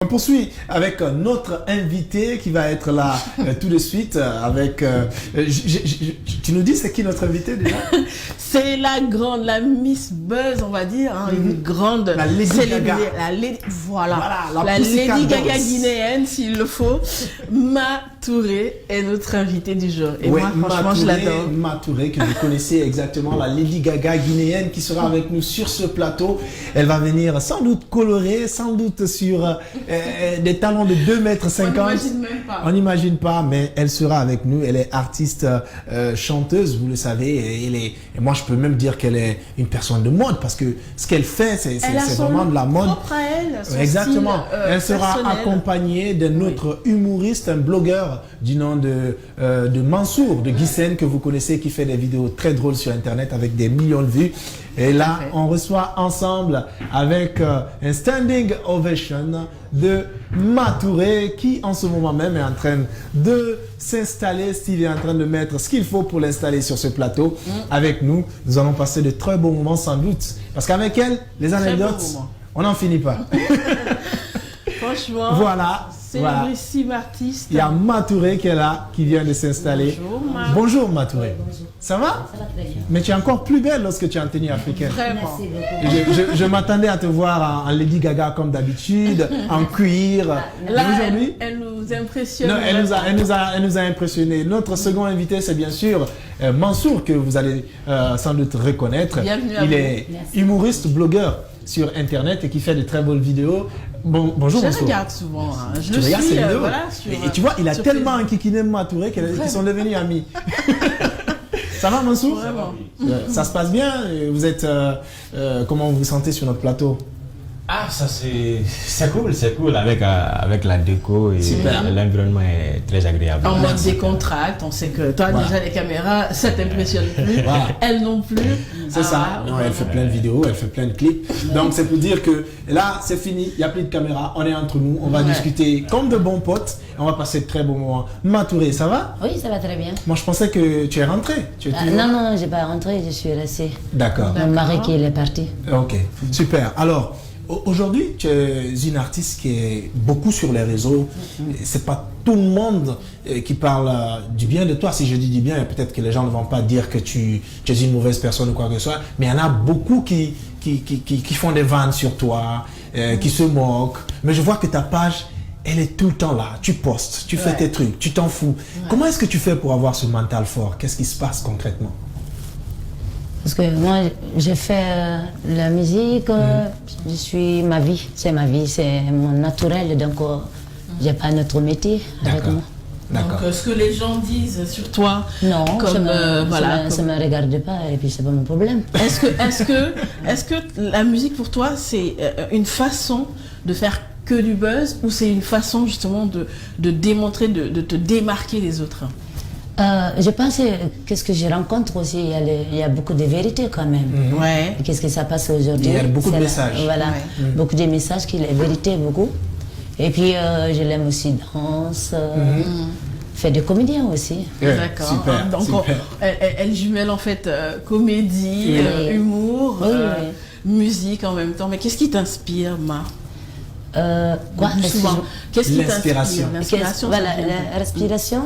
On poursuit avec notre invité qui va être là tout de suite avec... tu nous dis c'est qui notre invité déjà? C'est la grande, la Miss Buzz, on va dire, hein, une grande la Lady Gaga. Voilà, la Lady Gaga guinéenne s'il le faut. Ma Touré est notre invitée du jour. Et moi, franchement, je l'adore. Ma Touré, que vous connaissez exactement, la Lady Gaga guinéenne qui sera avec nous sur ce plateau. Elle va venir sans doute colorer, sans doute sur des talons de 2,50 m. On n'imagine même pas. On n'imagine pas, mais elle sera avec nous. Elle est artiste chanteuse, vous le savez. Et moi, je peux même dire qu'elle est une personne de mode parce que ce qu'elle fait, c'est vraiment de la mode. Propre à elle, son Exactement. Style, elle sera personnel. accompagnée d'un autre humoriste, un blogueur du nom de Mansour, de Guissène, que vous connaissez, qui fait des vidéos très drôles sur Internet avec des millions de vues. Et là, on reçoit ensemble avec un standing ovation de Ma Touré qui en ce moment même est en train de s'installer. Steve est en train de mettre ce qu'il faut pour l'installer sur ce plateau avec nous. Nous allons passer de très bons moments sans doute. Parce qu'avec elle, les anecdotes, on n'en finit pas. Franchement, voilà. célébrissime artiste. Il y a Ma Touré qui est là, qui vient de s'installer. Bonjour Ma Touré. Bonjour. Ça va? Ça va très bien. Mais tu es encore plus belle lorsque tu es en tenue africaine. Vraiment. Merci beaucoup. Je m'attendais à te voir en Lady Gaga comme d'habitude, en cuir. Là, aujourd'hui, elle nous impressionne. non, elle nous a impressionné. Notre second invité, c'est bien sûr Mansour, que vous allez sans doute reconnaître. Bienvenue à Il vous. est Merci. humoriste, blogueur sur Internet et qui fait de très bonnes vidéos. Bonjour Je Mansour. regarde souvent. Hein. Je Tu le regardes suis, ces vidéos voilà, sur, et tu vois, il a sur tellement Facebook. enquiquiné Ma Touré qu'ils sont devenus amis. Ça va Mansour? Vraiment. Ça se passe bien? Vous êtes comment vous vous sentez sur notre plateau? Ah, ça c'est cool avec la déco et l'environnement est très agréable. En mode décontracte, on sait que toi déjà les caméras, ça t'impressionne plus, Voilà. elles non plus. C'est ça. Non, elle fait plein de vidéos, elle fait plein de clips. Donc c'est pour dire que là c'est fini, il n'y a plus de caméra, on est entre nous, on va discuter comme de bons potes, on va passer de très bons moments. Ma Touré, ça va? Oui, ça va très bien. Moi je pensais que tu es rentrée. Tu es toujours- Non, je n'ai pas rentré, je suis restée. D'accord. Mon mari qui est parti. Ok, super. Alors, aujourd'hui, tu es une artiste qui est beaucoup sur les réseaux. C'est pas tout le monde qui parle du bien de toi. Si je dis du bien, peut-être que les gens ne vont pas dire que tu es une mauvaise personne ou quoi que ce soit. Mais il y en a beaucoup qui font des vannes sur toi, qui se moquent. Mais je vois que ta page, elle est tout le temps là. Tu postes, tu fais tes trucs, tu t'en fous. Comment est-ce que tu fais pour avoir ce mental fort? Qu'est-ce qui se passe concrètement? Parce que moi, j'ai fait la musique, je suis ma vie, c'est mon naturel, donc je n'ai pas un autre métier avec moi. D'accord. Donc ce que les gens disent sur toi, Non, comme, ça ne voilà, ça me regarde pas et puis c'est pas mon problème. est-ce que la musique pour toi c'est une façon de faire que du buzz ou c'est une façon justement de démontrer, de te démarquer des autres? Je pense qu'est-ce que je rencontre aussi, il y a beaucoup de vérité quand même. Ouais. Qu'est-ce que ça passe aujourd'hui? Il y a beaucoup de C'est messages. Voilà, Ouais. beaucoup de messages, qui est vérité beaucoup. Et puis je l'aime aussi danse, fait de comédien aussi. Ouais, D'accord. super, Donc super. elle jumelle en fait comédie, Oui. humour, Oui, musique en même temps. Mais qu'est-ce qui t'inspire, Ma? Quoi? Le plus souvent. Qu'est-ce qui L'inspiration. t'inspire? L'inspiration. Voilà, ça vient d'où? la respiration,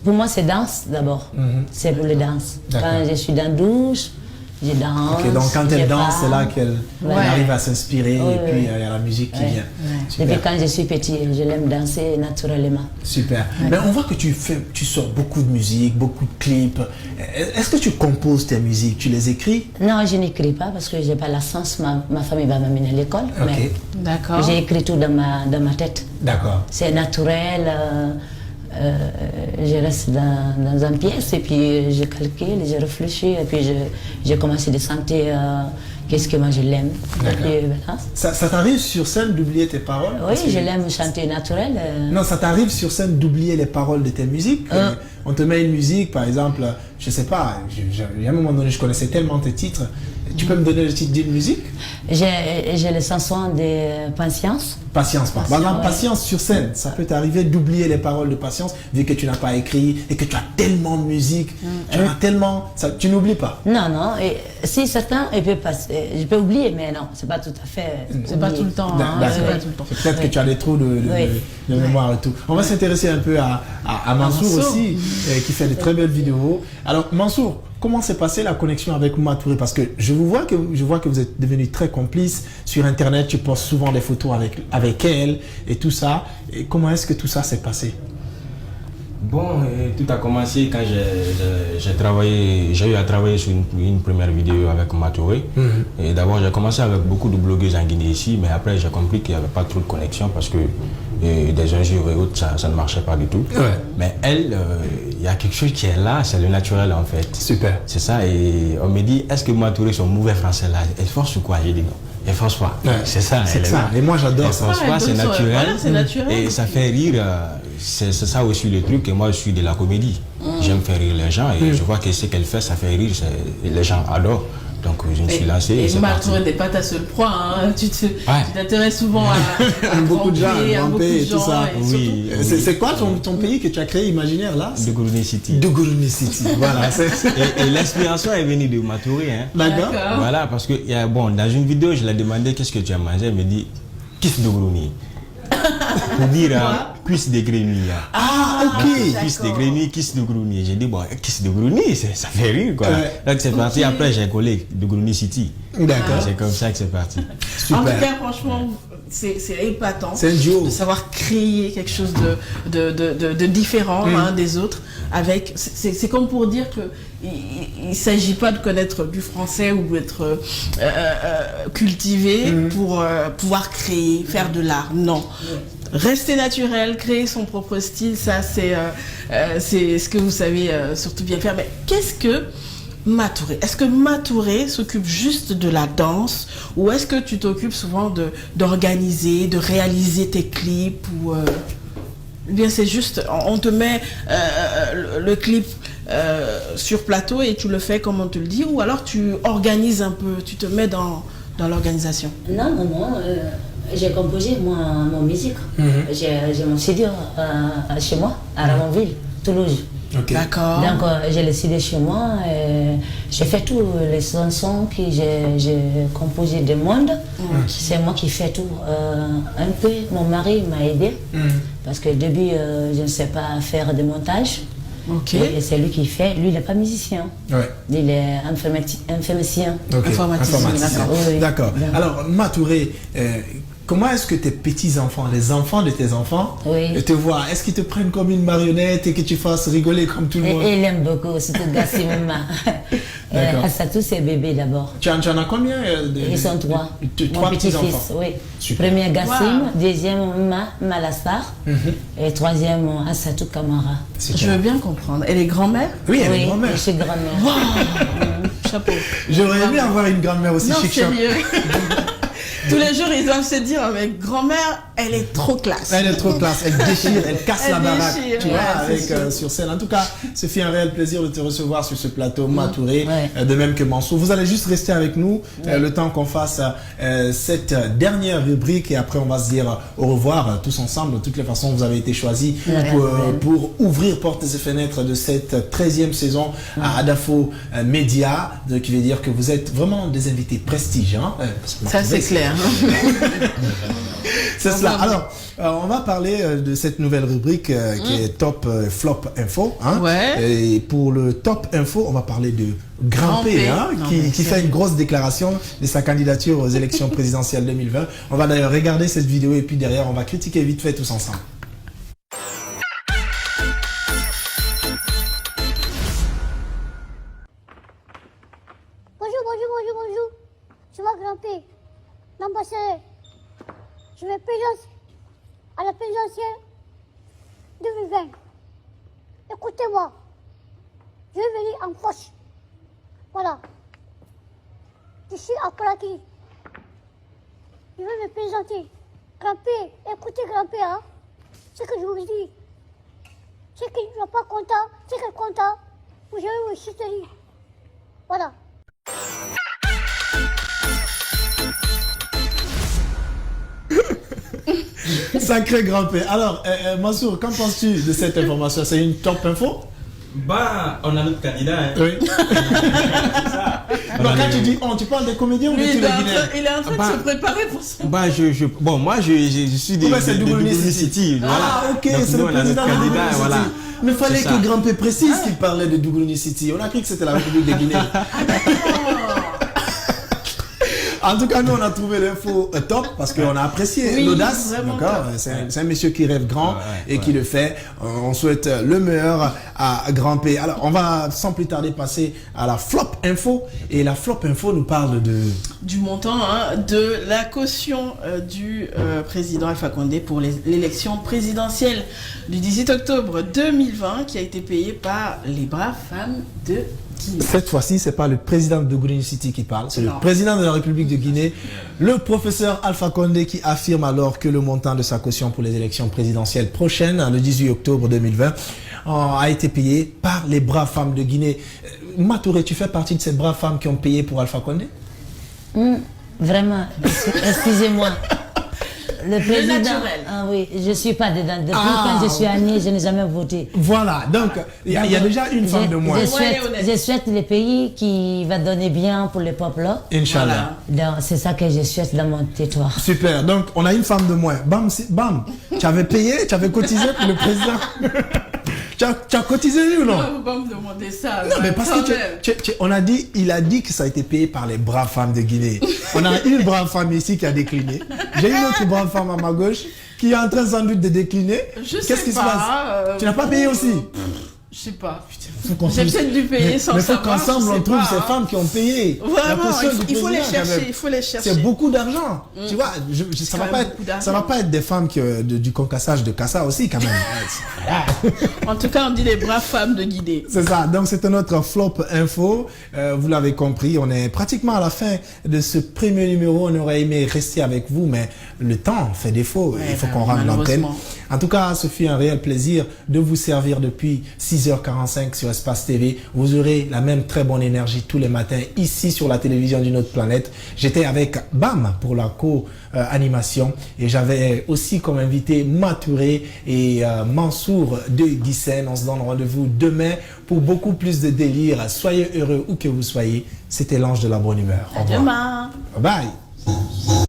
pour moi c'est danse d'abord. C'est pour le danse. D'accord. Quand je suis dans la douche, je danse. Ok, donc quand elle je danse, c'est là parle. qu'elle Ouais. arrive à s'inspirer Ouais, et puis il ouais. y a la musique qui Ouais. vient. Et Super. puis quand je suis petit, je l'aime danser naturellement. Super. Mais on voit que tu sors beaucoup de musique, beaucoup de clips. Est-ce que tu composes tes musiques? Tu les écris? Non, je n'écris pas parce que je n'ai pas la chance. Ma famille va m'amener à l'école. Ok. Mais D'accord. j'ai écrit tout dans ma tête. D'accord. C'est naturel. Je reste dans une pièce et puis je calcule, je réfléchis et puis je commence à sentir qu'est-ce que moi je l'aime. Et puis, voilà. Ça t'arrive sur scène d'oublier tes paroles? Oui, Parce que- je l'aime chanter naturel. Non, ça t'arrive sur scène d'oublier les paroles de tes musiques? On te met une musique, par exemple, je sais pas, il y a un moment donné, je connaissais tellement tes titres, Tu peux me donner le titre d'une musique? J'ai les chansons de Patience. Patience, par exemple, Patience sur scène, ça peut t'arriver d'oublier les paroles de Patience vu que tu n'as pas écrit et que tu as tellement de musique, tu as tellement, tu n'oublies pas. Non, non, et si certains, je peux oublier, mais non, c'est pas tout à fait. C'est pas tout le temps. Hein, c'est pas tout le temps. Peut-être que tu as des trous de mémoire et tout. On va s'intéresser un peu à Mansour aussi, qui fait de très belles vidéos. Alors, Mansour, comment s'est passée la connexion avec Matouré? Parce que je vois que vous êtes devenus très complices sur Internet. Tu postes souvent des photos avec elle et tout ça. Et comment est-ce que tout ça s'est passé? Bon, tout a commencé quand j'ai eu à travailler sur une première vidéo avec Matouré. Et d'abord, j'ai commencé avec beaucoup de blogueuses en Guinée ici, mais après, j'ai compris qu'il n'y avait pas trop de connexion parce que des injures et autres, ça ne marchait pas du tout. Ouais. Mais elle, il y a quelque chose qui est là, c'est le naturel en fait. Super. C'est ça, et on me dit, est-ce que Matouré, son mauvais français là, elle force ou quoi? J'ai dit non. Elle force pas. Ouais. C'est ça. C'est ça. Et moi, j'adore ça. Elle force pas, c'est naturel. Voilà, c'est naturel. Et ça fait rire. C'est ça aussi le truc. Et moi, je suis de la comédie. J'aime faire rire les gens. Et je vois que ce qu'elle fait, ça fait rire. Les gens adorent. Donc, je me suis lancé. Et Matouré n'est pas ta seule proie. Hein. Tu t'intéresses souvent à beaucoup de gens, à beaucoup de et tout gens. ça. Oui. C'est quoi ton pays que tu as créé imaginaire là? De Gourouné City. De Gourouné City. Voilà. Et l'inspiration est venue de Matouré. Hein. D'accord. Voilà, parce que dans une vidéo, je lui ai demandé qu'est-ce que tu as mangé. Elle me dit, kiss de Gourouné. Pour dire cuisse de grenouille. Ah, ok. Cuisse de grenouille, kiss de grenouille. J'ai dit, bon, kiss de grenouille, ça fait rire, quoi. Donc c'est parti. Après, j'ai collé de Gourouné City. D'accord. C'est comme ça que c'est parti. Super. En tout cas, franchement, c'est épatant. C'est un duo. De savoir créer quelque chose de différent des autres. C'est comme pour dire que il ne s'agit pas de connaître du français ou d'être cultivé pour pouvoir créer, faire de l'art. Non. Rester naturel, créer son propre style, ça c'est ce que vous savez surtout bien faire. Mais qu'est-ce que Matouré? Est-ce que Matouré s'occupe juste de la danse ou est-ce que tu t'occupes souvent d'organiser, de réaliser tes clips ou bien c'est juste on te met le clip sur plateau et tu le fais comme on te le dit ou alors tu organises un peu, tu te mets dans l'organisation? Non, j'ai composé mon musique. J'ai mon studio chez moi, à Ramonville, Toulouse. Okay. D'accord. Donc j'ai le CD chez moi. J'ai fait tous les chansons que j'ai composées de monde. C'est moi qui fais tout. Un peu, mon mari m'a aidé. Parce que au début, je ne sais pas faire de montage. Ok. Et c'est lui qui fait. Lui, il n'est pas musicien. Ouais. Il est informaticien. Okay. Informaticien, d'accord. Oui. D'accord. Alors, Matouré, comment est-ce que tes petits-enfants, les enfants de tes enfants, te voient? Est-ce qu'ils te prennent comme une marionnette et que tu fasses rigoler comme tout le monde? Et il aime beaucoup, surtout Gassim. Assatou, c'est bébé d'abord. Tu en as combien Ils sont trois. Trois Mon petit-fils, petits-enfants. oui. Super. Premier Gassim, deuxième Malassar et troisième Assatou Kamara. Je veux bien comprendre. Elle est grand-mère? Oui, elle est grand-mère. Je suis grand-mère. Wow. Chapeau. J'aurais aimé avoir une grand-mère aussi Non, chic. sérieux. Tous les jours, ils doivent se dire, mais grand-mère, elle est trop classe. Elle est trop classe, elle déchire, elle casse la baraque, tu vois, avec, sur scène. En tout cas, ce fut un réel plaisir de te recevoir sur ce plateau, Matouré, de même que Mansour. Vous allez juste rester avec nous le temps qu'on fasse cette dernière rubrique et après on va se dire au revoir tous ensemble. De toutes les façons, vous avez été choisis pour ouvrir portes et fenêtres de cette 13e saison à Adafo Média, qui veut dire que vous êtes vraiment des invités prestige. Hein, ça, c'est clair. C'est cela. Alors, on va parler de cette nouvelle rubrique qui est Top Flop Info. Hein. Et pour le Top Info, on va parler de Grand P, hein, qui fait une grosse déclaration de sa candidature aux élections présidentielles 2020. On va d'ailleurs regarder cette vidéo et puis derrière, on va critiquer vite fait tous ensemble. Bonjour. Je suis Grand P, l'ambassadeur. Je vais présenter à la présidentielle 2020. Écoutez-moi, je vais venir en force. Voilà. Je suis à Conakry. Je vais me présenter. Grand P, écoutez Grand P, hein. Ce que je vous dis. C'est qu'il ne soit pas content, c'est qu'il est content. Vous allez me soutenir. Voilà. Sacré grand-père. Alors, Mansour, qu'en penses-tu de cette information? C'est une top info? Bah, on a notre candidat. Hein. Oui. Non, quand tu dis on, tu parles des comédiens ou de tous les Guinéens? Il est en train de se préparer pour ça. Bah, bon, moi, je suis des Dougoulou City. Ah, ok, c'est le président de Dougoulou City. Voilà. Mais il fallait que grand-père précise qu'il parlait de Dougoulou City. On a cru que c'était la République de Guinée. En tout cas, nous, on a trouvé l'info top parce qu'on a apprécié l'audace. D'accord. C'est un monsieur qui rêve grand et qui le fait. On souhaite le meilleur à Grand P. Alors, on va sans plus tarder passer à la flop info. Et la flop info nous parle du montant de la caution du président Alpha Condé pour l'élection présidentielle du 18 octobre 2020 qui a été payée par les braves femmes de Guinée. Cette fois-ci, c'est pas le président de Dougoulou City qui parle, c'est le président de la République de Guinée, le professeur Alpha Condé, qui affirme alors que le montant de sa caution pour les élections présidentielles prochaines, le 18 octobre 2020, a été payé par les braves femmes de Guinée. Matouré, tu fais partie de ces braves femmes qui ont payé pour Alpha Condé? Vraiment, excusez-moi. Le président. Naturel. Ah oui, je ne suis pas dedans. Depuis quand je suis année, je n'ai jamais voté. Voilà, donc il y a déjà une femme de moins. Je souhaite le pays qui va donner bien pour le peuple. Inch'Allah. Voilà. C'est ça que je souhaite dans mon territoire. Super, donc on a une femme de moins. Bam, bam, tu avais payé, tu avais cotisé pour le président. Tu as cotisé lui ou non? Non, il ne faut pas me demander ça. Non, mais parce que il a dit que ça a été payé par les braves femmes de Guinée. On a une brave femme ici qui a décliné. J'ai une autre brave femme à ma gauche qui est en train sans doute de décliner. Qu'est-ce qui se passe? Tu n'as pas payé aussi? Je sais pas. J'ai peut-être dû payer sans savoir. Mais il faut qu'ensemble on trouve ces femmes qui ont payé. Vraiment, il faut les chercher. Il faut les chercher. C'est beaucoup d'argent. Tu vois, ça va pas être des femmes du concassage de Cassa aussi quand même. En tout cas, on dit les braves femmes de Guinée. C'est ça. Donc c'est notre flop info. Vous l'avez compris, on est pratiquement à la fin de ce premier numéro. On aurait aimé rester avec vous, mais le temps fait défaut. Il faut qu'on rende l'antenne. En tout cas, ce fut un réel plaisir de vous servir depuis 6h45 sur Espace TV. Vous aurez la même très bonne énergie tous les matins ici sur la télévision d'une autre planète. J'étais avec Bam pour la co-animation et j'avais aussi comme invité Matouré et Mansour de Guissène. On se donne rendez-vous demain pour beaucoup plus de délire. Soyez heureux où que vous soyez. C'était l'ange de la bonne humeur. Au revoir. À demain. Bye bye.